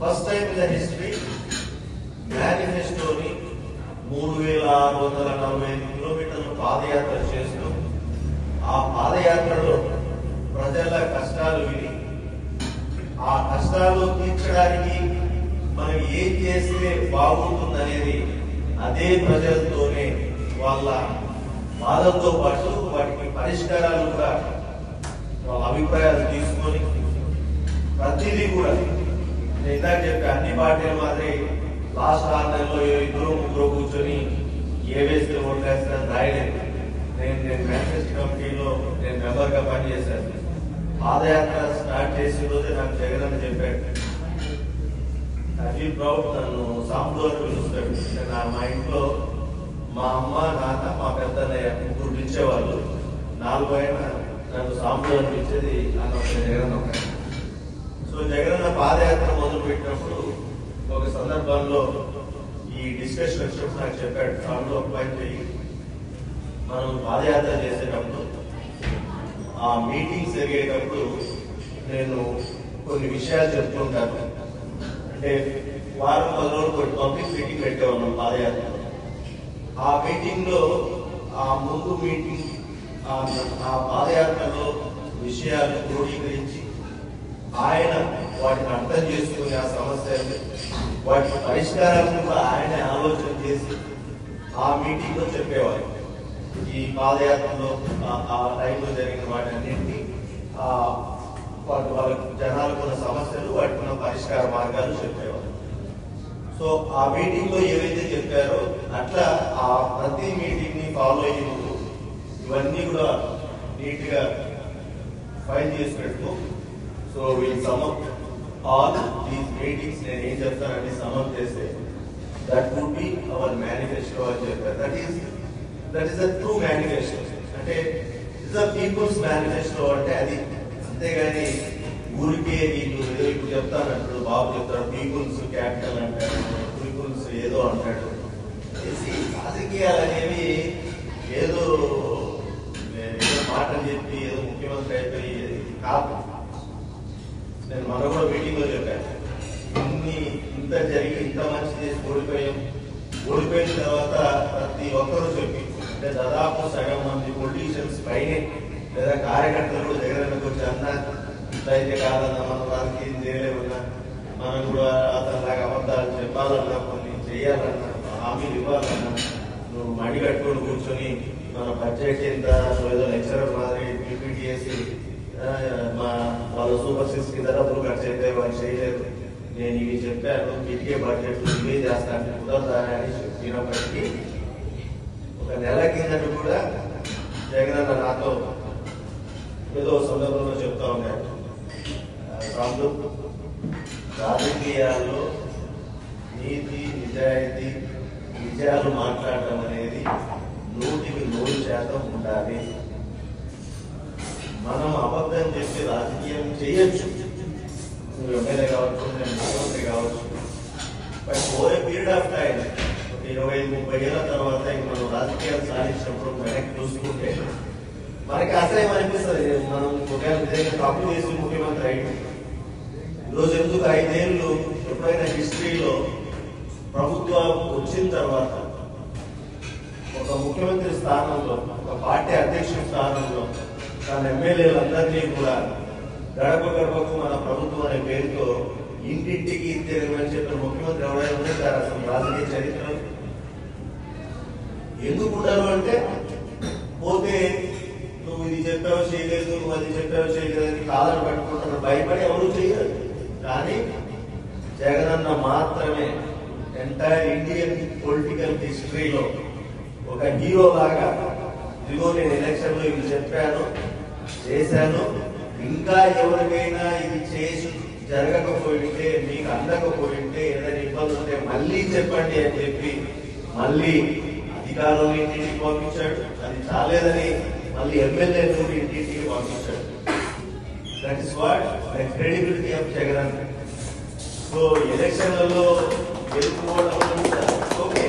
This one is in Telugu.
First time in the history మేనిఫెస్టోని 3645 కిలోమీటర్లు పాదయాత్ర చేస్తూ ఆ పాదయాత్రలో ప్రజల కష్టాలు విని ఆ కష్టాలు తీర్చడానికి మనం ఏం చేస్తే బాగుంటుందనేది అదే ప్రజలతోనే వాళ్ళ బాధలతో పాటు వాటికి పరిష్కారాలు కూడా వాళ్ళ అభిప్రాయాలు తీసుకొని ప్రతిదీ కూడా నేను ఇందాక చెప్పే అన్ని పార్టీల మాదిరి లాస్ట్ 6 నెలల్లో ఇద్దరు ముగ్గురు కూర్చొని ఏ వేస్తే ఓట్లు వేస్తారని రాయలేదు. నేను మేనిఫెస్టో కమిటీలో నేను మెంబర్గా పనిచేశాను. పాదయాత్ర స్టార్ట్ చేసిన రోజే నాకు జగన్ అని చెప్పాడు. I feel proud. నన్ను సాంబు అని పిలుస్తాడు. మా ఇంట్లో మా అమ్మ నాన్న మా పెద్దన్నయ్య ముగ్గురు పిలిచేవాళ్ళు. 4 అయిన నన్ను సాంబు అని పిలిచేది అన్న జగన్ ఒక. సో జగన్ పాదయాత్ర మొదలు పెట్టినప్పుడు ఒక సందర్భంలో ఈ డిస్కషన్ వచ్చినప్పుడు నాకు చెప్పాడు, సాంబు ఒక పని చెయ్యి, మనం పాదయాత్ర చేసేటప్పుడు ఆ మీటింగ్స్ జరిగేటప్పుడు నేను కొన్ని విషయాలు చెప్తుంటాను. అంటే వారం 10 రోజులు పబ్లిక్ మీటింగ్ పెట్టేవాళ్ళం పాదయాత్రలో. ఆ మీటింగ్ లో ఆ ముందు మీటింగ్ ఆ పాదయాత్రలో విషయాలు క్రోడీకరించి ఆయన వాటిని అర్థం చేసుకుని ఆ సమస్యలు వాటి పరిష్కారాలను కూడా ఆయన ఆలోచన చేసి ఆ మీటింగ్ లో చెప్పేవారు. ఈ పాదయాత్రలో ఆ టైంలో జరిగిన వాటన్నింటినీ వాళ్ళ జనాలకు ఉన్న సమస్యలు వాటికి ఉన్న పరిష్కార మార్గాలు చెప్పేవారు. సో ఆ మీటింగ్ లో ఏవైతే చెప్పారో అట్లా ఆ ప్రతి మీటింగ్ ని ఫాలో అయ్యేందుకు ఇవన్నీ కూడా నీట్ గా ఫైల్ చేసి పెడుతూ so will sum up all these meetings. నేను ఏం చెప్తానంటే సమ్ అప్ చేస్తే that would be our manifesto అని చెప్పారు. That is the true manifesto. అంటే ఇట్స్ ద పీపుల్స్ మేనిఫెస్టో. అంటే అది అంతేగాని ఊరికే వీళ్ళు ఏదో ఇప్పుడు చెప్తానంటాడు, బాబు చెప్తాడు పీపుల్స్ క్యాపిటల్ అంటాడు, పీపుల్స్ ఏదో అంటాడు. రాజకీయాలు అనేవి ఏదో మాటలు చెప్పి ఏదో ముఖ్యమంత్రి అయిపోయి కాదు. నేను మన కూడా మీటింగ్ లో చెప్పాను, ఇంత జరిగి ఇంత మంచి చేసి ఓడిపోయిన తర్వాత ప్రతి ఒక్కరూ చెప్పి అంటే దాదాపు సగం మంది పొలిటీషియన్స్ పైనే లేదా కార్యకర్తలు కూడా దగ్గరకు వచ్చి అన్న ఇట్లయితే కాదన్నా, మనం రాజకీయం చేయలేమన్నా, మనం కూడా అతనిలాగా అబద్ధాలు చెప్పాలన్నా, కొన్ని చేయాలన్నా, హామీలు ఇవ్వాలన్నా, నువ్వు మడి కట్టుకొని కూర్చొని మన బడ్జెట్ ఎంత ఏదో లెక్చరర్ మాదిరి పీపీటీ చేసి వాళ్ళ సూపర్ సిక్స్ కింద డబ్బులు ఖర్చు అయితే వాళ్ళు చేయలేదు, నేను ఇవి చెప్పాను ఇటుకే బడ్జెట్ ఇవే చేస్తాను కుదరదాని అని చెప్పినప్పటికీ ఒక నెల కిందట కూడా జగన్ నాతో ఏదో సందర్భంలో చెప్తా ఉన్నాడు, రాజకీయాల్లో నీతి నిజాయితీ నిజాలు మాట్లాడటం అనేది 100% ఉండాలి. మనం అబద్ధం చేసి రాజకీయం చేయొచ్చు, నువ్వు ఎమ్మెల్యే కావచ్చు, నేను ముఖ్యమంత్రి కావచ్చు, but over a period of time 25-30 ఏళ్ల తర్వాత మనం రాజకీయాలు సాధించినప్పుడు వెనక్కి చూసుకుంటే మనకి అసహ్యం అనిపిస్తుంది. మనం ఒకవేళ నిజంగా తప్పు చేసి ముఖ్యమంత్రి అయ్యింది. ఈరోజు ఎందుకు 5 ఏళ్ళు ఎప్పుడైనా హిస్టరీలో ప్రభుత్వం వచ్చిన తర్వాత ఒక ముఖ్యమంత్రి స్థానంలో, ఒక పార్టీ అధ్యక్షుడి స్థానంలో తన ఎమ్మెల్యేలందరినీ కూడా గడప గడపకు మన ప్రభుత్వం అనే పేరుతో ఇంటింటికి తిరగమని చెప్పిన ముఖ్యమంత్రి ఎవరైనా ఉంటారు అసలు రాజకీయ చరిత్ర? ఎందుకు ఉండరు అంటే పోతే నువ్వు ఇది చెప్పావు చేయలేదు, నువ్వు అది చెప్పావు చేయలేదు అని కాలను పట్టుకుంటున్నారు, భయపడి ఎవరు చేయలేదు. కానీ జగనన్న మాత్రమే ఎంటైర్ ఇండియన్ పొలిటికల్ హిస్టరీలో ఒక హీరో లాగా ఇదిగో నేను ఎలక్షన్ లో ఇది చెప్పాను చేశాను, ఇంకా ఎవరికైనా ఇది చేసి జరగకపోయింటే మీకు అందకపోయింటే ఏదైనా ఇబ్బంది ఉంటే మళ్ళీ చెప్పండి అని చెప్పి మళ్ళీ అధికారులు ఇంటింటికి పంపించాడు. అది చాలేదని మళ్ళీ ఎమ్మెల్యేలు ఇంటింటికి పంపించాడు. That is what the credibility of Jagan. So ఎలక్షన్లలో గెలుపుకోవడం ఓకే,